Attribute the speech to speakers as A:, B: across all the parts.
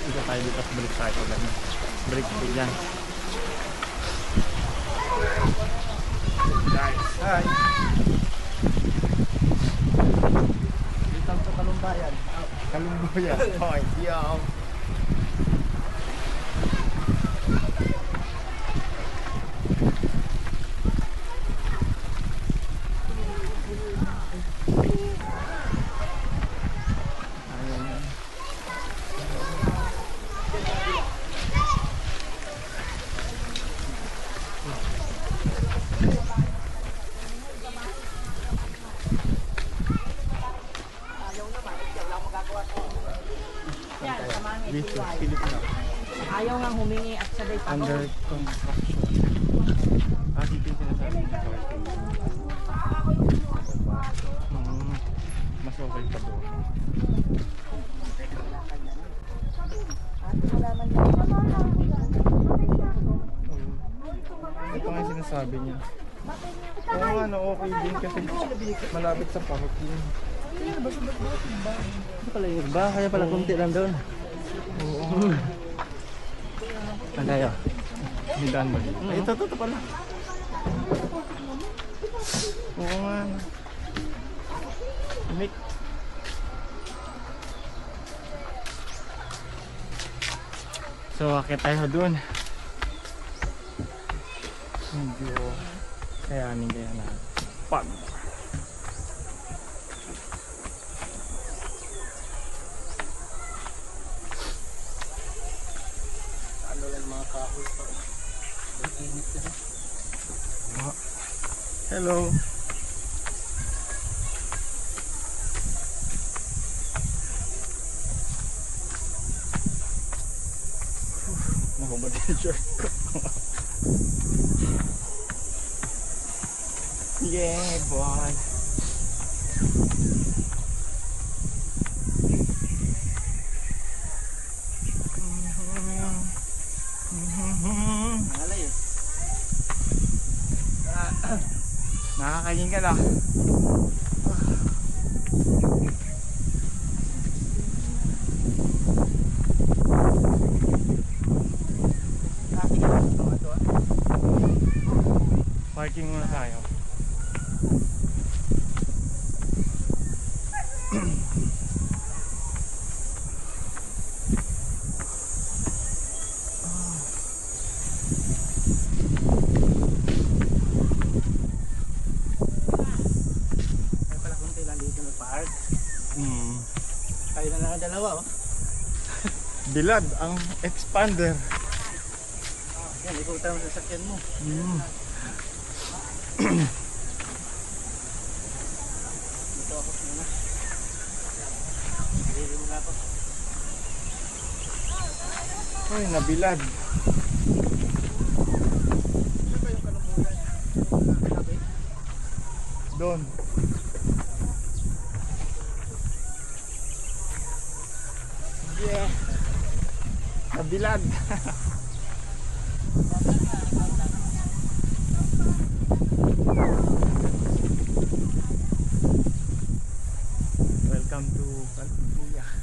A: Dito tayo dito sa balik tayo. Balik tayo dyan. Guys, hi!
B: Dito sa Kalumbayan.
A: Kalumbayan. Oh, yo! Dito, Pilipino.
C: Ayaw nga humingi at sabay pa.
A: Under construction. Ah, dito yung sinasabi ng parking. Mas okay pa doon. Ito nga yung sinasabi niya. Oo nga, no, okay din kasi malapit sa parking.
B: Ito pala yung iba, kaya pala kunti lang doon.
A: Oo.
B: Ang tayo.
A: Hindaan mo din. Ay, ito pala. Oo nga. Mick. So, akit tayo doon. Medyo kayanin kaya na pag.
B: Ano lang mga kahoy pa. Init yan.
A: Hello. Mahubad yung shirt ko. Yeah, boy.
B: Malay eh.
A: Nakakain ka na. Parking muna tayo.
B: Kayo na lang dalawa oh.
A: Bilad ang expander.
B: Yan, ikutan mo sa sakyan mo. Dito ako muna. Hindi mo na ako.
A: Uy, nabilad.
B: Ano ba yung Kalumbayan? Sabi?
A: Doon. Yeah. Nabilad. Welcome to Kalumbayan.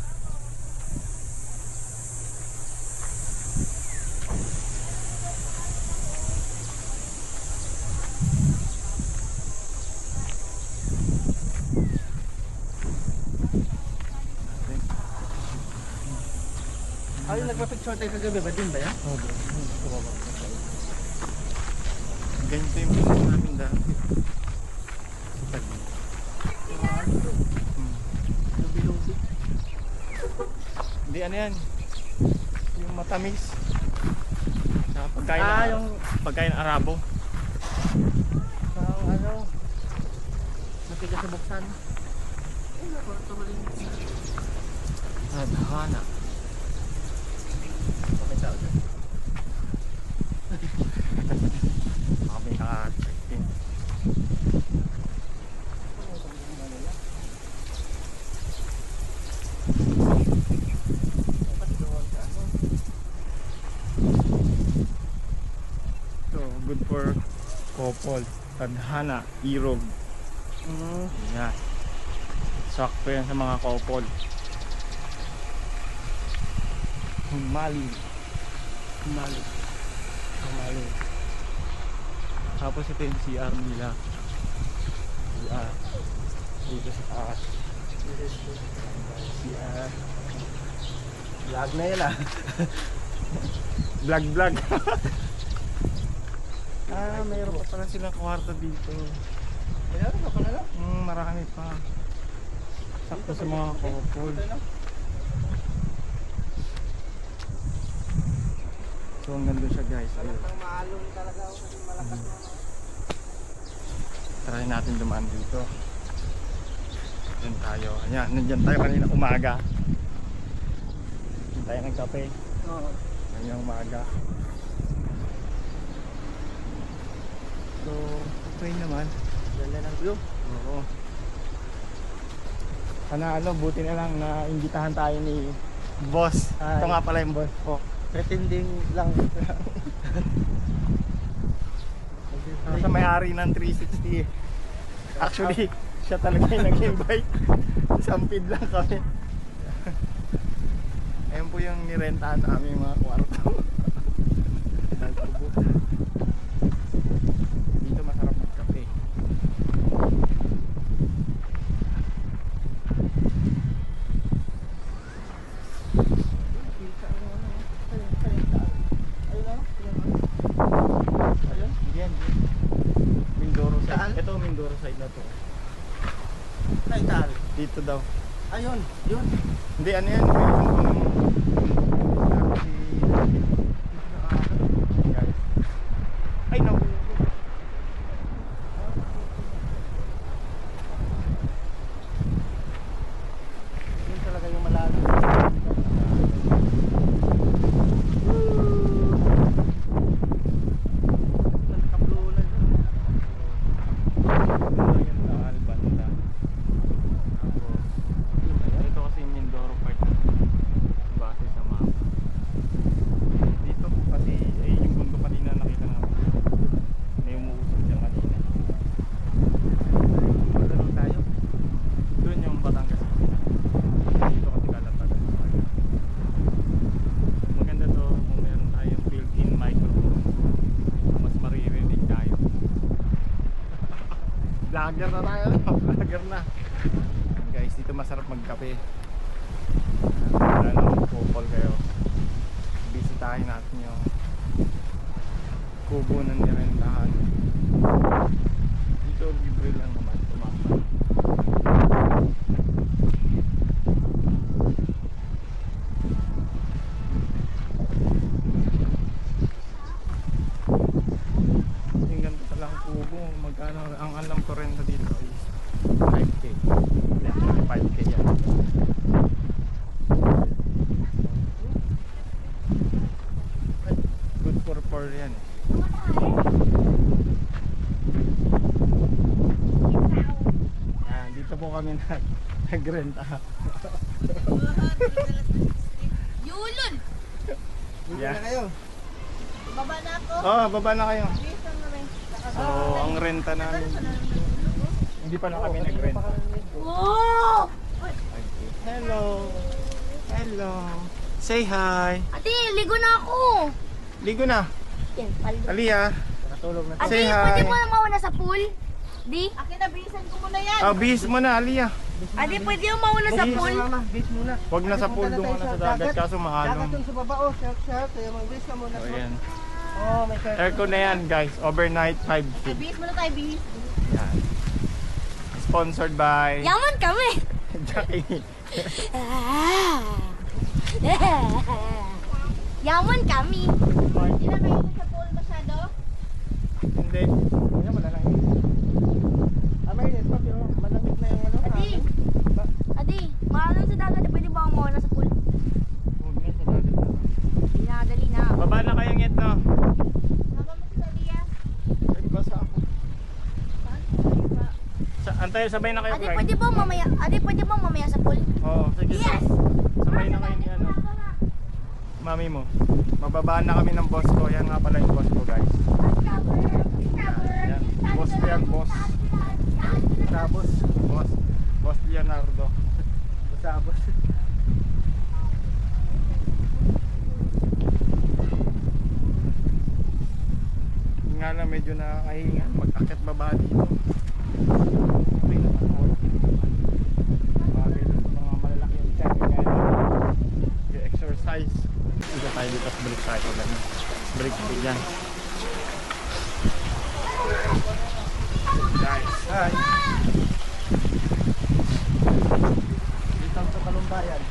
B: Ay, nagpa-picture tayo kagabi ba din ba yan?
A: Oh, bro. Ganito yung business namin dati. Sa Taguig.
B: Lubi-lubi.
A: Hindi, ano yan? Yung matamis. Sa pagkain
B: yung
A: pagkain Arabo.
B: ano, matigas sa buksan. Ay, naku, ito mali.
A: Adhana.
B: May tao dyan.
A: Kami naka-check-in. So, good for couple. Tadhana, Irog. Yan. Sakto yan sa mga couple. Humali. Tapos ito yung CR nila. CR. Dito sa taas. CR.
B: Vlog na yun ah.
A: Vlog. Mayroon pa pala silang kwarto dito.
B: Mayroon ka pala no?
A: Marami pa. Sakto sa mga couple. So hanggang doon siya guys. Ayun.
B: Maalon talaga ako kasi malakas na.
A: Try natin dumaan dito. Diyan tayo. Ayan, nandiyan tayo kanina umaga. Diyan tayo nagkape.
B: Oo.
A: Kanina umaga. So, okay naman.
B: Ganda ng view.
A: Oo. Panalo, buti na lang na imbitahan tayo ni boss.
B: Ay.
A: Ito nga pala yung boss ko.
B: Pretending lang.
A: Sa may-ari ng 360. Actually, siya talaga yung nag-invite. Sampid lang kami. Ayan po yung nirentahan namin mga kwarto. Dito masarap magkape. Ayun, yan. Mindoro side.
B: Saan?
A: Ito Mindoro side na to.
B: Ay, tal.
A: Dito daw.
B: Ayun, yun.
A: Hindi, ano yan? May guys. Ay, no.
B: Yun talaga yung malalim. Nagkablunan yun.
A: Ito kasi yung Mindoro Park base sa map. Dito kasi ay yung mundo kanina nakita namin. May umuusap dyan kanina.
B: Magano tayo?
A: Doon yung Batangas. Dito kasi kalatagan. Maganda to kung meron tayong built-in microphone. Mas maririnig tayo. Vlogger na tayo. Vlogger na. Guys, dito masarap magkape. Wala na couple kayo. Bisitahin natin yung kubo ng nirentahan. Dito libre lang naman tumama. Yung ganito talang kubo. Magkano ang alam ko rin dito is 5K. Actually 5K yan. Good for yan eh. Yan, dito po kami nagrenta.
D: Yulon!
B: Dito
A: Yeah.
B: na kayo.
D: Baba na ako.
A: Oh, baba na kayo.
D: Bilis lang naman.
A: So, ang renta namin. Hindi pa na kami nagrenta.
D: Wow!
A: Hello. Hello. Say hi.
D: Ate, ligo na ako.
A: Ligo na.
D: Yan, paldo.
A: Aliyah.
B: Nakatulog na.
D: Ate,
A: Say hi.
D: pwede mo na mauna sa pool? Di? Akin na, bilisan ko muna yan.
A: Oh, bis mo na, Aliyah.
D: Ate, pwede mo mauna sa
A: Bis.
D: pool?
B: Mama, beach muna.
A: Huwag na sa
B: Kasi
A: pool,
B: punta
A: doon
B: tayo
A: ka na sa dagat kaso
B: Dagat
A: maalon.
B: yung sa baba, oh, sharp. Kaya mag-beach ka muna.
A: So, ayan.
B: Oh, may sharp.
A: Aircon na yan, guys. Overnight 5K.
D: Ay, bis muna tayo, bis.
A: Yan. Sponsored by
D: Yaman kami.
A: Jackie.
D: Yaman kami. Hindi na kayo sa pool masyado?
A: Hindi. Ayan, wala lang yun.
B: May net pa, pero malamig na yung ano.
D: Adi. Adi, maalam sa dagat. Pwede ba ako mauna sa pool?
A: Huwag na sa dagat na.
D: Hindi na, dali na.
A: Baba na kayong it, no?
D: Baba mo sa Lia.
A: Ay, basa ako.
D: Saan?
A: Antay, sabay na kayo,
D: Adi,
A: Craig.
D: pwede ba mamaya? Adi, pwede ba mamaya sa pool?
A: Oo, sige.
D: Yes!
A: Sabay na kayo ni ano. Mami mo. Mababaan na kami ng boss ko. Yan nga pala yung boss ko, guys. Yan. Boss ko yan, boss.
B: Sabos.
A: Boss Leonardo.
B: Sabos.
A: nga lang medyo nakakahinga mag-akit baba dito. Okay naman po. Bagay dun sa mga malalaki yung check kaya exercise. Ito tayo dito sa balik tayo pag break po dyan. Guys, hi!
B: Dito sa Kalumbayan.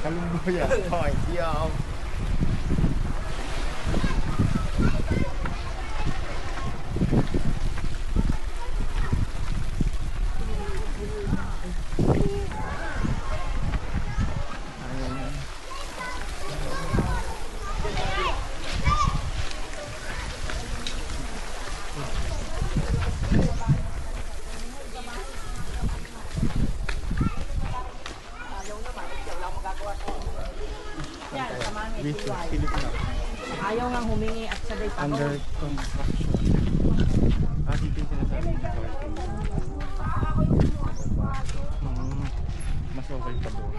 A: Kalumbayan. Hoy, yo!
C: Yan, samahan ni
A: With
C: TY.
A: Filipino.
C: Ayaw nga humingi at sabay pa
A: Under construction. Dito yung sinasabi ng parking. Mas okay pa doon.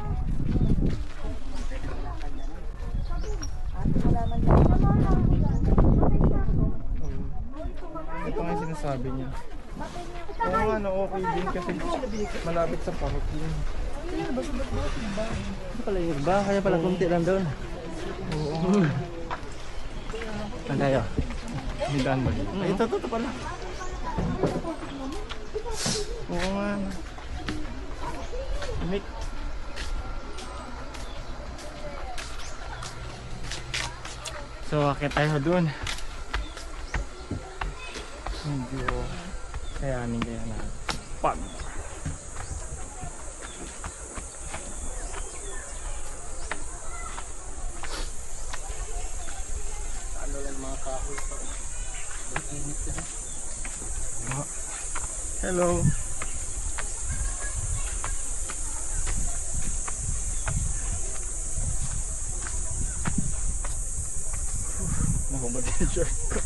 A: Ito nga yung sinasabi niya. Oo nga, no, okay din kasi malapit sa parking.
B: Ito pala yung iba, kaya pala kunti lang doon.
A: Oo.
B: Ang tayo.
A: May daan ba dito? Ay, ito pala. Oo nga. Mick. So, akit tayo dun. Medyo kayanin kaya na. Pag.
B: Ano yan mga kahoy pa. Init yan.
A: Hello. Nahubad yung shirt ko.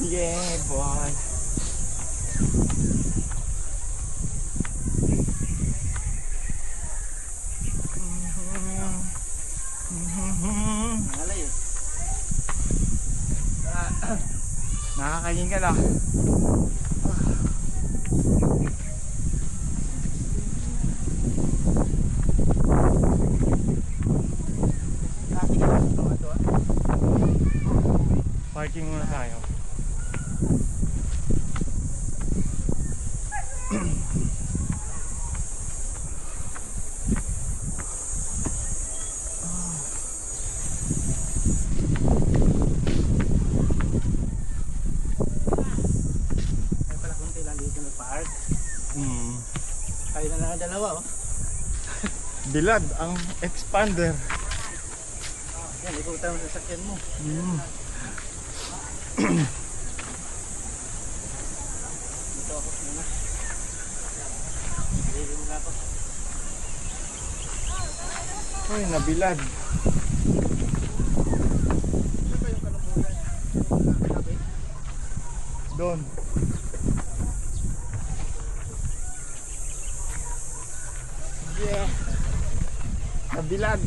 A: Yeah, boy.
B: Alay eh.
A: Nakakain ka na. Parking muna tayo.
B: Kaya pala kunti lang dito nagpa-art. Kaya na lang ang dalawa oh.
A: Bilad ang expander.
B: Yan, ikutan mo sa sakyan mo. Dito ako muna. Hindi mo na ako.
A: Uy, nabilad.
B: Ano ba yung kalumbuyan? Sabi?
A: Doon. Yeah. Nabilad.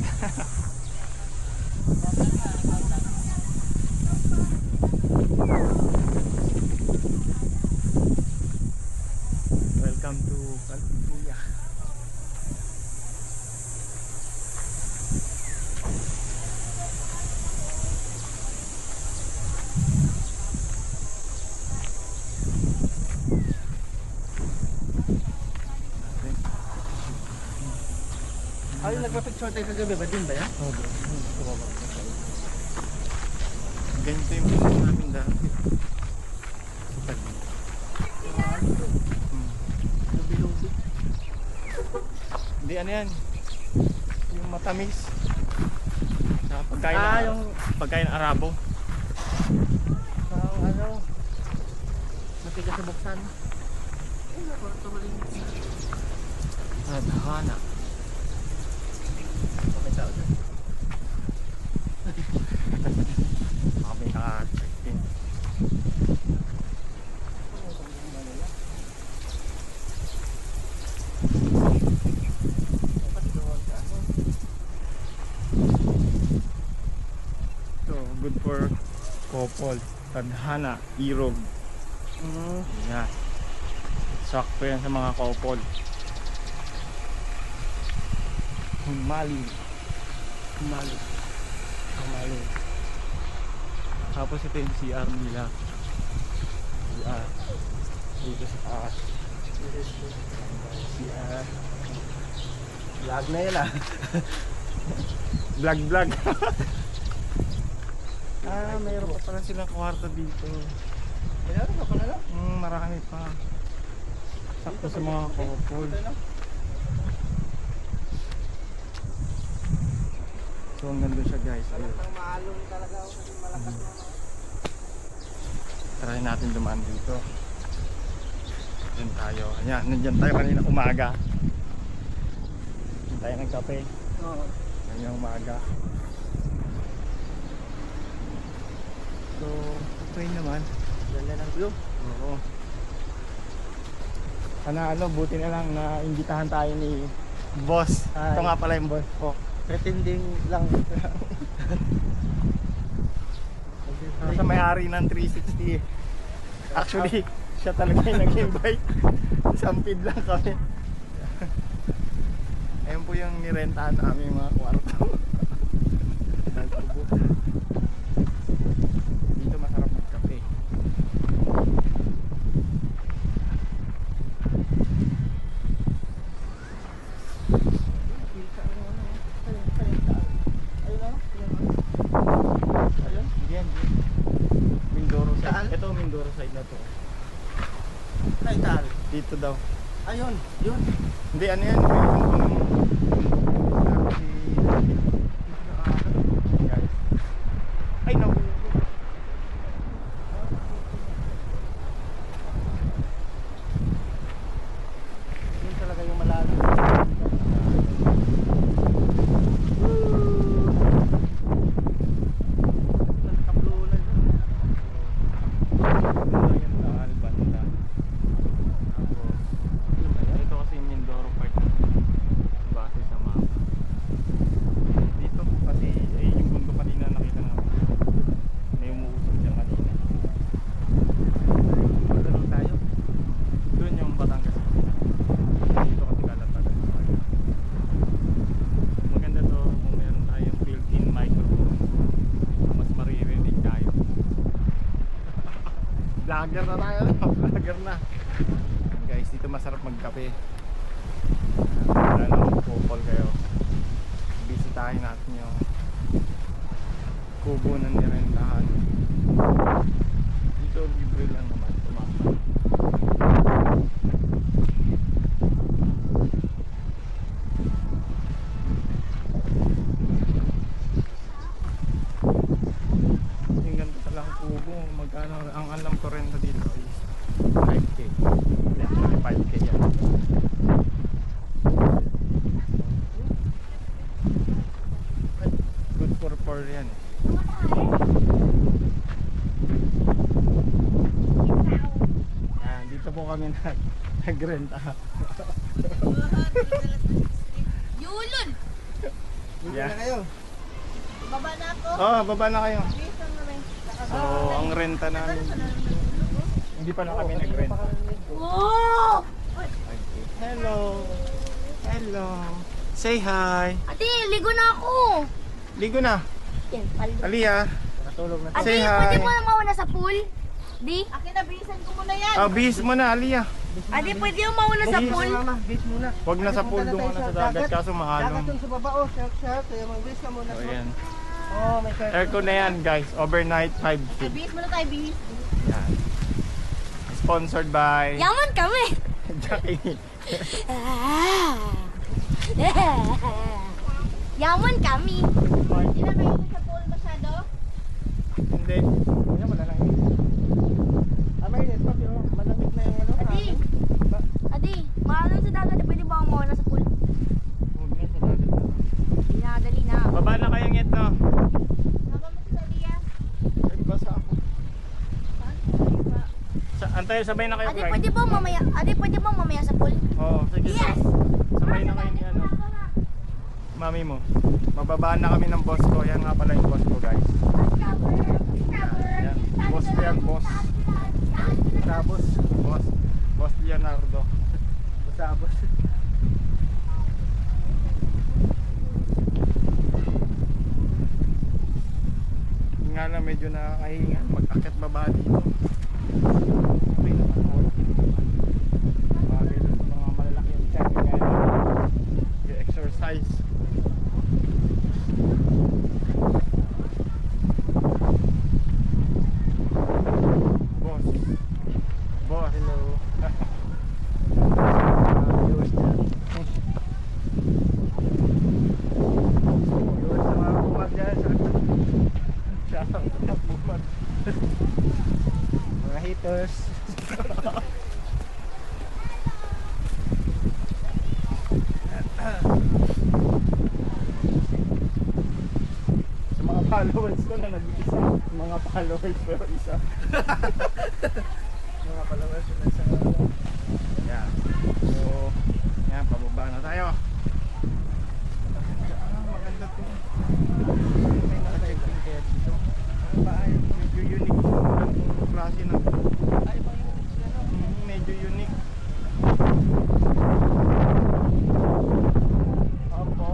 A: Welcome to Kalumbuya.
B: Ay, nagpa-picture tayo kagabi ba? Din ba yan?
A: Oh, doon. Ganito yung business namin dati. Sa Taguig.
B: Lubi-lubi.
A: Hindi ano yan. Yung matamis. Sa pagkain
B: yung
A: pagkain Arabo.
B: parang ano, matigas sa buksan. Ay, parang tumaling.
A: Adhana.
B: May tao dyan.
A: Kami naka-check in. So, couple. Tadhana, Irog. Yan. Sakto yan sa mga couple. Humaling. Tapos ito yung CR nila. CR. Dito sa taas. CR.
B: Vlog na yun ah.
A: Vlog. Mayroon pa pala silang kwarto dito.
B: Mayroon ka pala no?
A: Marami pa. Sakto sa mga couple. So ang ganda siya guys. Ayun.
B: Maalon talaga ako kasi malakas na.
A: Try natin dumaan dito. Diyan tayo. Ayan, nandiyan tayo kanina umaga. Diyan tayo nagkape.
B: Oo.
A: Kanina umaga. So, okay naman.
B: Ganda ng view.
A: Oo. Ano, buti na lang na imbitahan tayo ni boss.
B: Hi.
A: Ito nga pala yung boss ko.
B: Pretending lang.
A: Sa may-ari ng 360. Actually, siya talaga yung nag-invite. Sampid lang kami. Ayun po yung nirentahan namin mga kwarto. Dito masarap magkape. Ayun, diyan. Mindoro side.
B: Saan?
A: Ito Mindoro side na to.
B: Ay, tal.
A: Dito daw.
B: Ayun, yun.
A: Hindi, ano yan? May guys. Ay, no.
B: Yun talaga yung malalim. Nagkablulan yun.
A: Yung dahil banda. Tapos, ito kasi yung Mindoro Park base sa mapa. Dito kasi, yung mundo kanina nakita namin. May umuusap dyan kanina.
B: Magano tayo.
A: Doon yung Batangas. Dito kasi kalatagan. Maganda to kung meron tayong built-in microphone. Mas maririnig tayo. Vlogger na tayo. Vlogger na. Guys, dito masarap magkape. Wala nang couple kayo. Bisitahin natin yung kubo ng nirentahan. Dito libre lang naman tumakbo. Yung ganda talang kubo. Magkano? Ang alam ko rin dito is 5K. Hindi, actually 5K yan. Good for yan eh. Yan, dito po kami nagrenta.
D: Yulon!
B: Hindi
A: Yeah.
B: na kayo.
D: Baba na ako.
A: Oh, baba na kayo.
D: Bisan na rin.
A: So, ang renta namin. Hindi pa na kami nagrenta.
D: Wow!
A: Hello. Hello. Say hi.
D: Ate, ligo na ako.
A: Ligo na.
D: Yan, paligo.
A: Aliyah.
B: Natulog na.
D: Ate,
A: Say hi.
D: pwede mo na mauna sa pool? Di? Akin na, bisan ko muna yan.
A: Oh, bis mo na, Aliyah.
D: Ate, pwede mo mauna sa
A: Bis.
D: pool?
B: Mama, beach muna.
A: Huwag na sa
B: Kasi
A: pool,
B: punta
A: doon
B: tayo
A: ka na sa dagat kaso
B: Dagat
A: mahalong.
B: yung sa baba, oh, sharp. Kaya mag-beach ka muna.
A: So, ayan.
B: Oh, may sharp.
A: Aircon na yan, guys. Overnight 5K.
D: Bis muna tayo, bis.
A: Yan. Sponsored by
D: Yaman kami.
A: Jackie.
D: Yaman kami. Hindi na kayo sa pool masyado?
A: Hindi.
B: Kaya wala lang yun. May init pa, pero malamig na yung ano.
D: Adi, Adi, maalam sa dagat, pwede ba ako mauna sa pool?
A: Huwag na sa dagat na.
D: Dali na, dali na.
A: Baba na kayong it, no?
D: Baba mo sa Lia.
A: Ay, basa ako. Antay, sabay na kayo,
D: Adi,
A: guys.
D: pwede ba mamaya? Adi, pwede ba mamaya sa pool?
A: Oo, sige.
D: Yes!
A: Sabay na kayo ni ano. Mami mo. Mababaan na kami ng boss ko. Yan nga pala yung boss ko, guys.
D: Cover, cover.
A: Yan. Yan. Boss yan, boss.
B: Tapos,
A: Boss Leonardo.
B: tapos.
A: Yun nga lang medyo nakakahinga mag-akit baba dito.
B: Okay naman.
A: Bagay doon sa mga malalaki yung tiyan kaya exercise. Boss.
B: Hello. Viewers dyan. Viewers sa mga bumag dyan.
A: Shout out bumag.
B: Mga haters.
A: Sa mga followers ko na nag-isa. Mga followers pero isa.
B: Mga followers yun sa
A: Yan. So, yan, pababa na tayo. Maganda to.
B: may naka-explain kaya dito.
A: Ano ba ay medyo unique yung klase ng
B: Ay, ba yung ano?
A: medyo unique. Opo.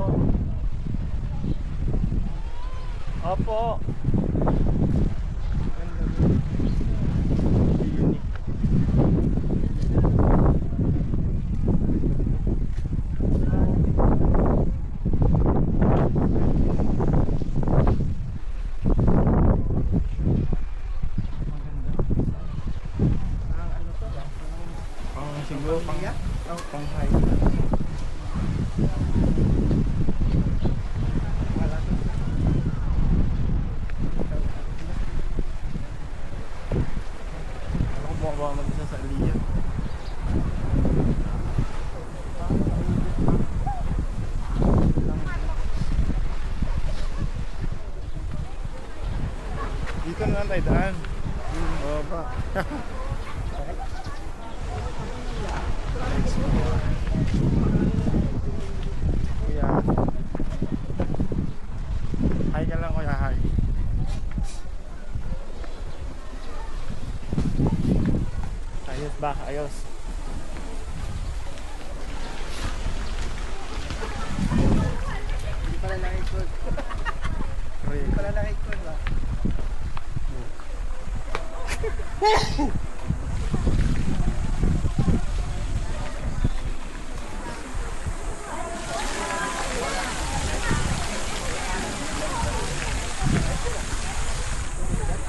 A: Opo. Ganda to. Medyo unique.
B: Ang ano to?
A: Siguro pang high.
B: Wala to.
A: Ako bumaba mag-isa sa Aliyah. Dito na lang tayo daan. Oo ba? Let's go. Kuya. Hi ka lang kuya, hi. Ayos ba? Ayos.
B: Hindi pala nakikod. Hindi pala nakikod ba?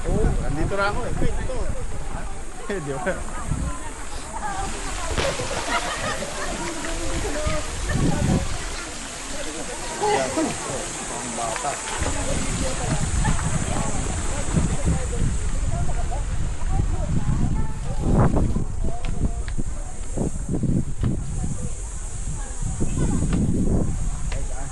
A: Oh, andito na ako eh. Wait, ito. Di ba? Yan. Ang bata. Ay, daan.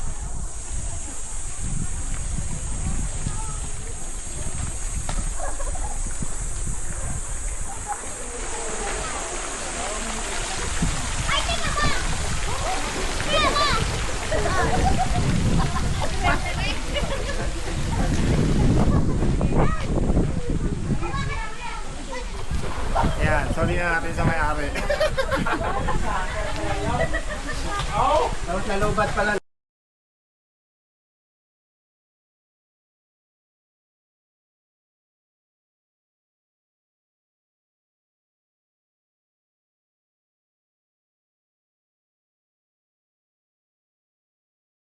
A: Yan, sorry na natin sa may-ari.
B: Tapos nalubat pala